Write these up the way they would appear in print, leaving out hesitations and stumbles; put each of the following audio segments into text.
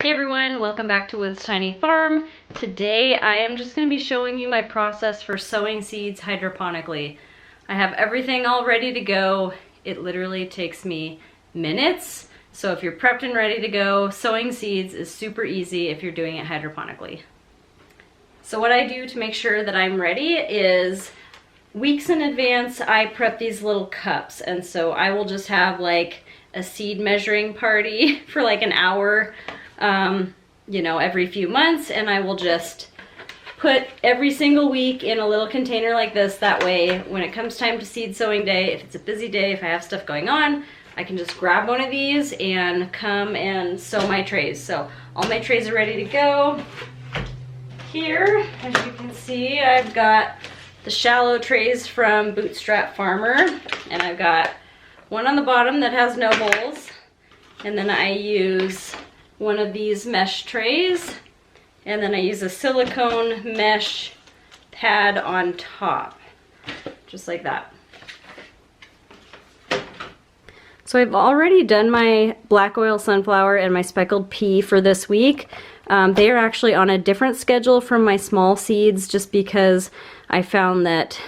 Hey everyone, welcome back to With Tiny Farm. Today I am just going to be showing you my process for sowing seeds hydroponically. I have everything all ready to go. It literally takes me minutes. So if you're prepped and ready to go, sowing seeds is super easy if you're doing it hydroponically. So what I do to make sure that I'm ready is weeks in advance I prep these little cups, and so I will just have like a seed measuring party for like an hour you know, every few months, and I will just put every single week in a little container like this. That way when it comes time to seed sowing day, if it's a busy day, if I have stuff going on, I can just grab one of these and come and sow my trays. So all my trays are ready to go. Here, as you can see, I've got the shallow trays from Bootstrap Farmer, and I've got one on the bottom that has no holes, and then I use one of these mesh trays, and then I use a silicone mesh pad on top, just like that. So I've already done my black oil sunflower and my speckled pea for this week. They are actually on a different schedule from my small seeds, just because I found that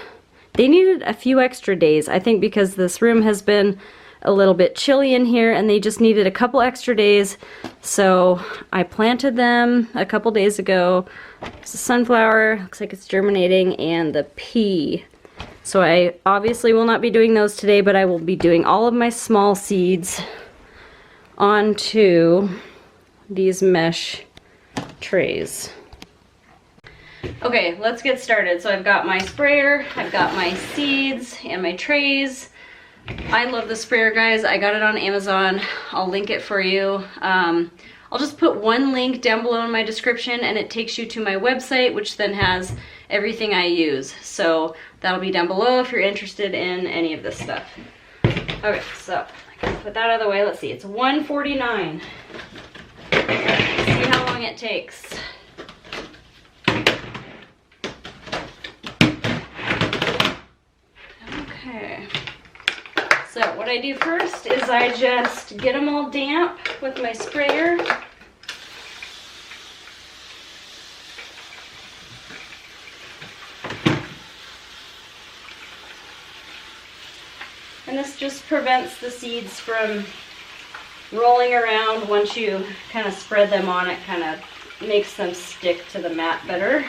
they needed a few extra days. I think because this room has been a little bit chilly in here and they just needed a couple extra days. So I planted them a couple days ago. It's a sunflower, looks like it's germinating, and the pea. So I obviously will not be doing those today, but I will be doing all of my small seeds onto these mesh trays. Okay, let's get started. So I've got my sprayer, I've got my seeds and my trays. I love the sprayer, guys. I got it on Amazon. I'll link it for you. I'll just put one link down below in my description, and it takes you to my website, which then has everything I use. So that'll be down below if you're interested in any of this stuff. Okay, so I can put that out of the way. Let's see, it's $1.49. See how long it takes. Okay. So what I do first is I just get them all damp with my sprayer. And this just prevents the seeds from rolling around. Once you kind of spread them on, it kind of makes them stick to the mat better.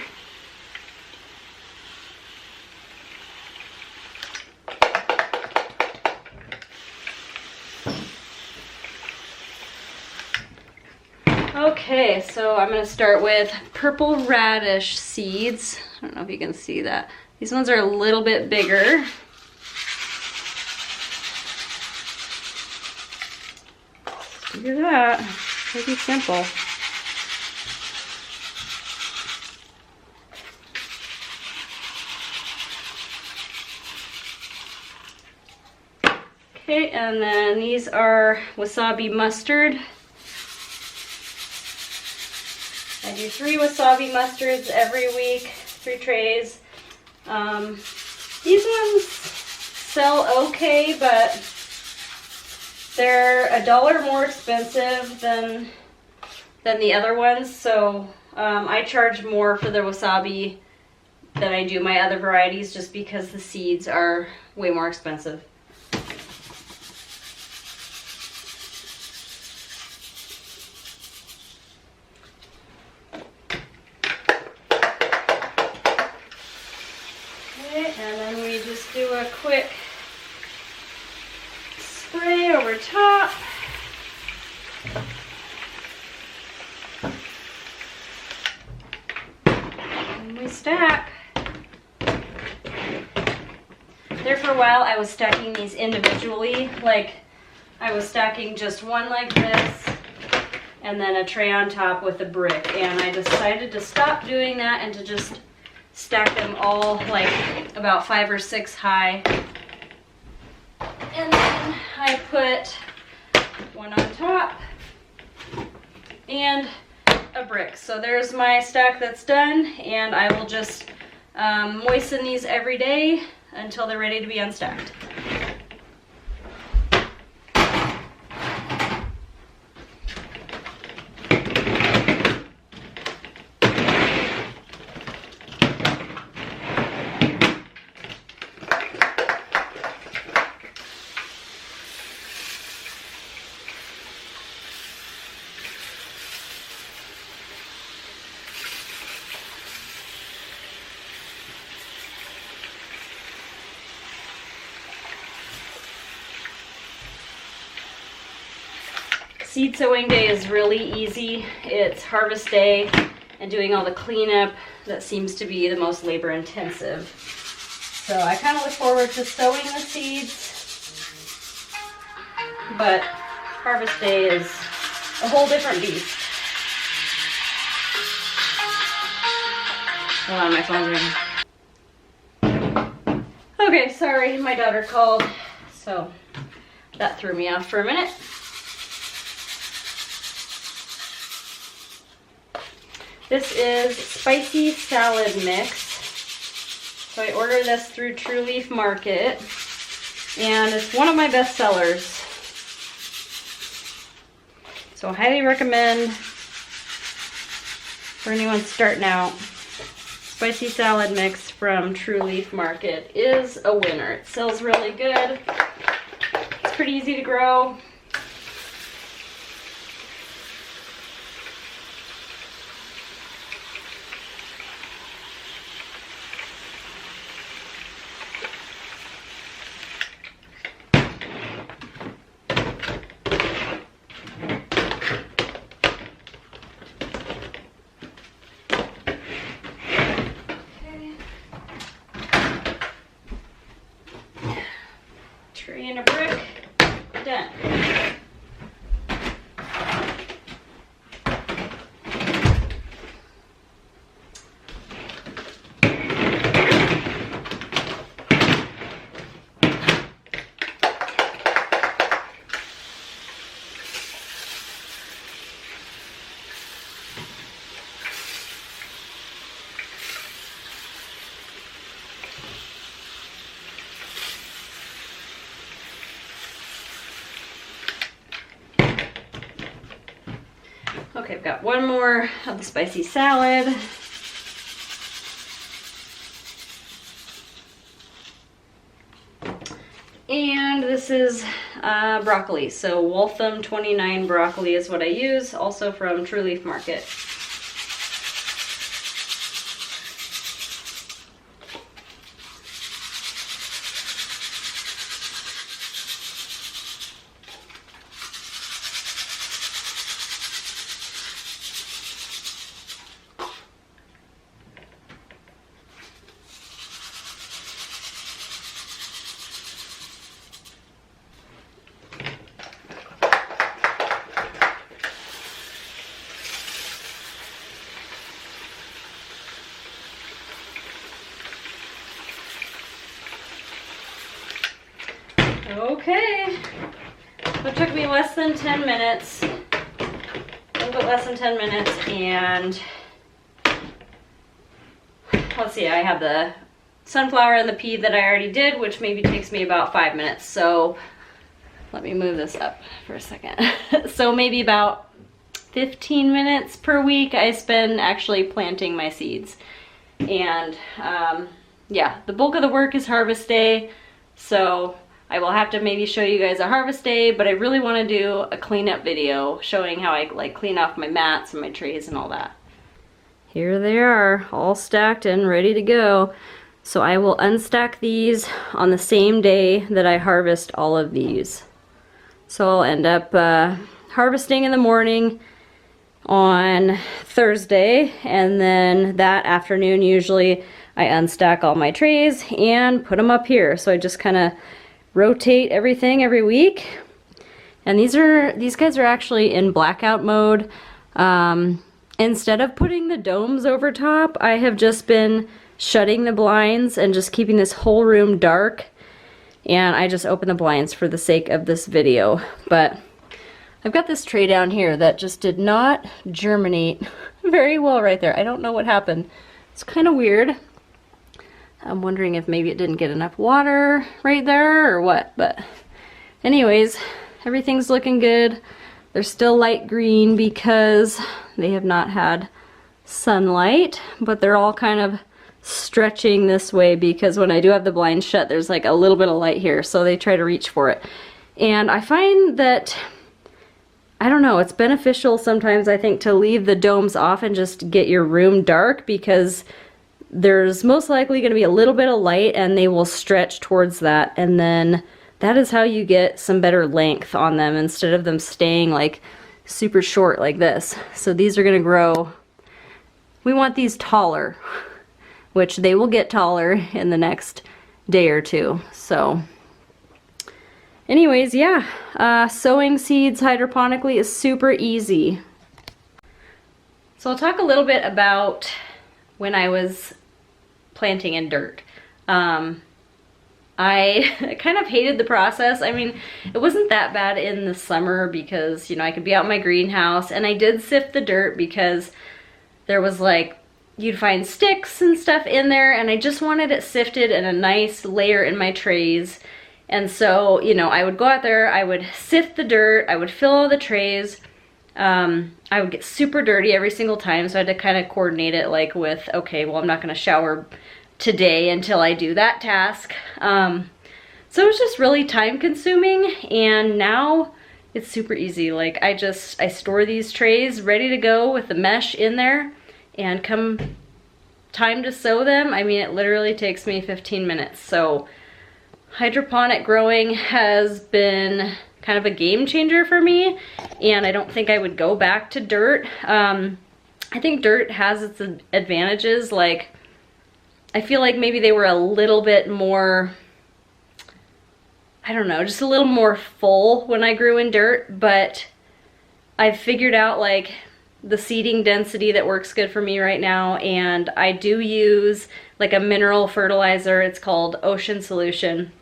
Okay, so I'm going to start with purple radish seeds. I don't know if you can see that. These ones are a little bit bigger. Look at that. Pretty simple. Okay, and then these are wasabi mustard. I do 3 wasabi mustards every week, 3 trays. These ones sell okay, but they're $1 more expensive than the other ones. So I charge more for the wasabi than I do my other varieties, just because the seeds are way more expensive. And then we just do a quick spray over top. And we stack. There for a while I was stacking these individually, like I was stacking just one like this and then a tray on top with a brick, and I decided to stop doing that and to just stack them all like about 5 or 6 high. And then I put one on top and a brick. So there's my stack that's done, and I will just moisten these every day until they're ready to be unstacked. seed sowing day is really easy. It's harvest day and doing all the cleanup that seems to be the most labor intensive. So I kind of look forward to sowing the seeds, but harvest day is a whole different beast. Hold on, my phone's ringing. Okay, sorry, my daughter called, so that threw me off for a minute. This is spicy salad mix. So I ordered this through True Leaf Market, and it's one of my best sellers. So I highly recommend for anyone starting out. Spicy salad mix from True Leaf Market is a winner. It sells really good. It's pretty easy to grow. Tray and a brick, done. Okay, I've got one more of the spicy salad. And this is broccoli. So Waltham 29 broccoli is what I use, also from True Leaf Market. Okay, so it took me less than 10 minutes, a little bit less than 10 minutes, and let's see, I have the sunflower and the pea that I already did, which maybe takes me about 5 minutes, so let me move this up for a second. So maybe about 15 minutes per week I spend actually planting my seeds. And yeah, the bulk of the work is harvest day, so I will have to maybe show you guys a harvest day, but I really want to do a cleanup video showing how I like clean off my mats and my trays and all that. Here they are, all stacked and ready to go. So I will unstack these on the same day that I harvest all of these. So I'll end up harvesting in the morning on Thursday, and then that afternoon usually I unstack all my trays and put them up here. So I just kind of rotate everything every week. And these guys are actually in blackout mode. Instead of putting the domes over top, I have just been shutting the blinds and just keeping this whole room dark. And I just opened the blinds for the sake of this video. But I've got this tray down here that just did not germinate very well right there. I don't know what happened. It's kind of weird. I'm wondering if maybe it didn't get enough water right there or what, but anyways, everything's looking good. They're still light green because they have not had sunlight, but they're all kind of stretching this way because when I do have the blinds shut, there's like a little bit of light here, so they try to reach for it. And I find that, I don't know, it's beneficial sometimes, I think, to leave the domes off and just get your room dark, because there's most likely going to be a little bit of light and they will stretch towards that, and then that is how you get some better length on them instead of them staying like super short like this. So these are gonna grow. We want these taller, which they will get taller in the next day or two. So anyways, yeah, sowing seeds hydroponically is super easy. So I'll talk a little bit about when I was planting in dirt. I kind of hated the process. I mean, it wasn't that bad in the summer because, you know, I could be out in my greenhouse, and I did sift the dirt because there was like, you'd find sticks and stuff in there, and I just wanted it sifted in a nice layer in my trays. And so, you know, I would go out there, I would sift the dirt, I would fill all the trays. I would get super dirty every single time, so I had to kind of coordinate it like with, okay, well, I'm not gonna shower today until I do that task. So it was just really time consuming, and now it's super easy. Like I store these trays ready to go with the mesh in there, and come time to sow them, I mean, it literally takes me 15 minutes. So hydroponic growing has been kind of a game changer for me, and I don't think I would go back to dirt. I think dirt has its advantages. Like, I feel like maybe they were a little bit more, I don't know, just a little more full when I grew in dirt, but I've figured out like the seeding density that works good for me right now, and I do use like a mineral fertilizer. It's called Ocean Solution,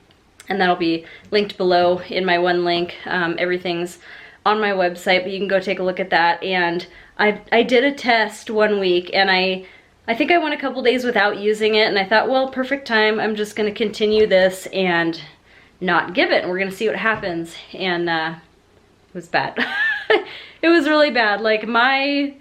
and that'll be linked below in my one link. Everything's on my website, but you can go take a look at that. And I did a test one week, and I think I went a couple days without using it, and I thought, well, perfect time. I'm just gonna continue this and not give it, and we're gonna see what happens. And it was bad. It was really bad. Like I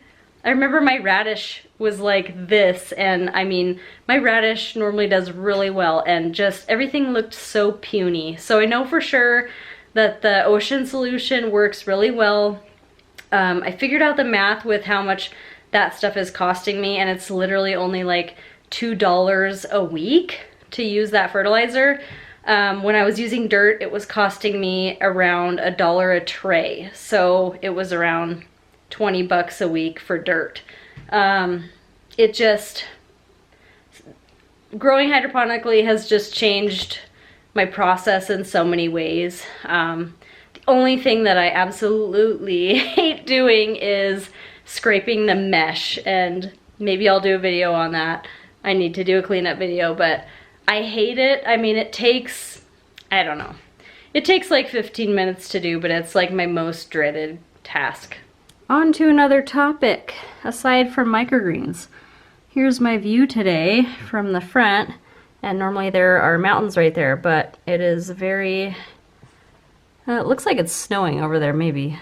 remember my radish was like this, and I mean, my radish normally does really well, and just everything looked so puny. So I know for sure that the Ocean Solution works really well. I figured out the math with how much that stuff is costing me, and it's literally only like $2 a week to use that fertilizer. When I was using dirt, it was costing me around $1 a tray. So it was around 20 bucks a week for dirt. Growing hydroponically has just changed my process in so many ways. The only thing that I absolutely hate doing is scraping the mesh, and maybe I'll do a video on that. I need to do a cleanup video, but I hate it. I mean, it takes, I don't know, it takes like 15 minutes to do, but it's like my most dreaded task. On to another topic, aside from microgreens. Here's my view today from the front, and normally there are mountains right there, but it is very, it looks like it's snowing over there maybe.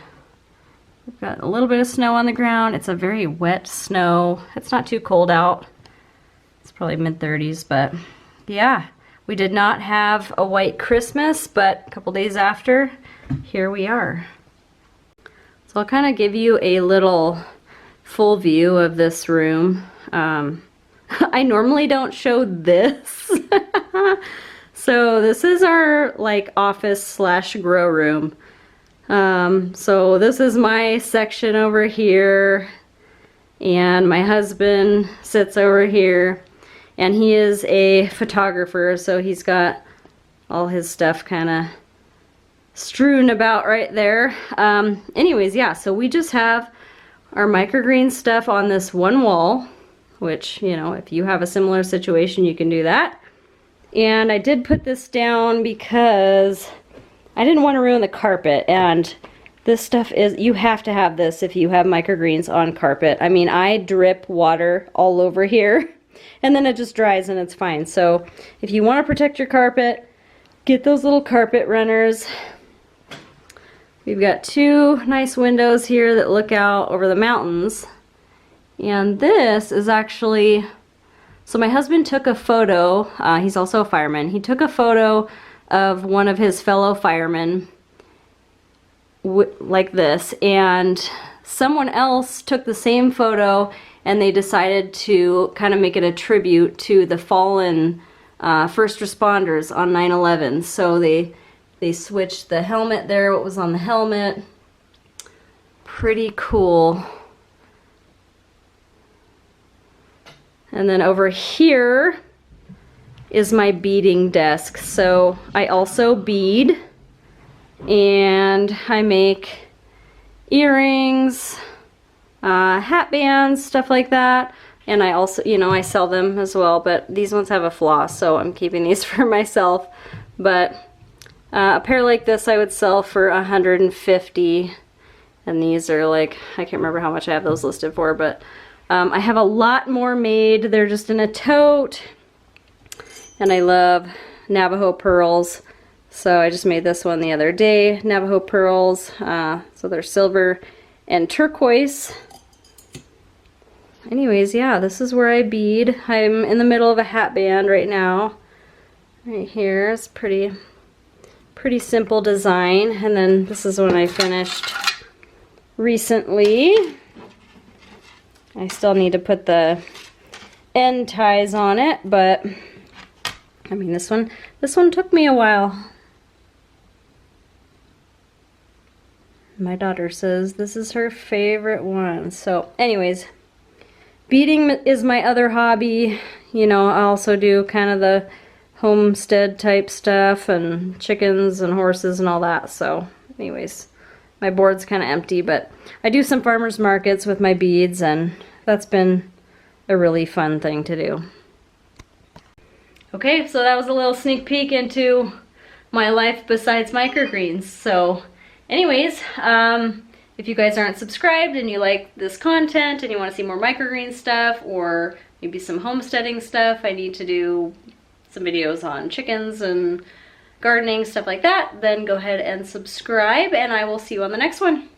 We've got a little bit of snow on the ground. It's a very wet snow. It's not too cold out. It's probably mid-30s, but yeah, we did not have a white Christmas, but a couple days after, here we are. So I'll kind of give you a little full view of this room. I normally don't show this. So this is our like office slash grow room. So this is my section over here, and my husband sits over here, and he is a photographer, so he's got all his stuff kind of strewn about right there. Anyways, yeah, so we just have our microgreen stuff on this one wall, which, you know, if you have a similar situation, you can do that. And I did put this down because I didn't want to ruin the carpet, and this stuff is, you have to have this if you have microgreens on carpet. I mean, I drip water all over here, and then it just dries and it's fine. So if you want to protect your carpet, get those little carpet runners. We've got two nice windows here that look out over the mountains. And this is actually, so my husband took a photo, he's also a fireman. He took a photo of one of his fellow firemen like this, and someone else took the same photo, and they decided to kind of make it a tribute to the fallen first responders on 9/11. So they switched the helmet there, what was on the helmet, pretty cool. And then over here is my beading desk. So I also bead, and I make earrings, hat bands, stuff like that. And I also, you know, I sell them as well, but these ones have a flaw, so I'm keeping these for myself. But a pair like this I would sell for $150, and these are like, I can't remember how much I have those listed for, but I have a lot more made. They're just in a tote, and I love Navajo pearls. So I just made this one the other day, Navajo pearls. So they're silver and turquoise. Anyways, yeah, this is where I bead. I'm in the middle of a hat band right now. Right here, it's pretty simple design. And then this is one I finished recently. I still need to put the end ties on it, but I mean, this one took me a while. My daughter says this is her favorite one. So anyways, beading is my other hobby. You know, I also do kind of the homestead type stuff and chickens and horses and all that. So anyways, my board's kind of empty, but I do some farmers markets with my beads, and that's been a really fun thing to do. Okay, so that was a little sneak peek into my life besides microgreens. So anyways, if you guys aren't subscribed and you like this content and you want to see more microgreen stuff or maybe some homesteading stuff, I need to do some videos on chickens and gardening, stuff like that, then go ahead and subscribe, and I will see you on the next one.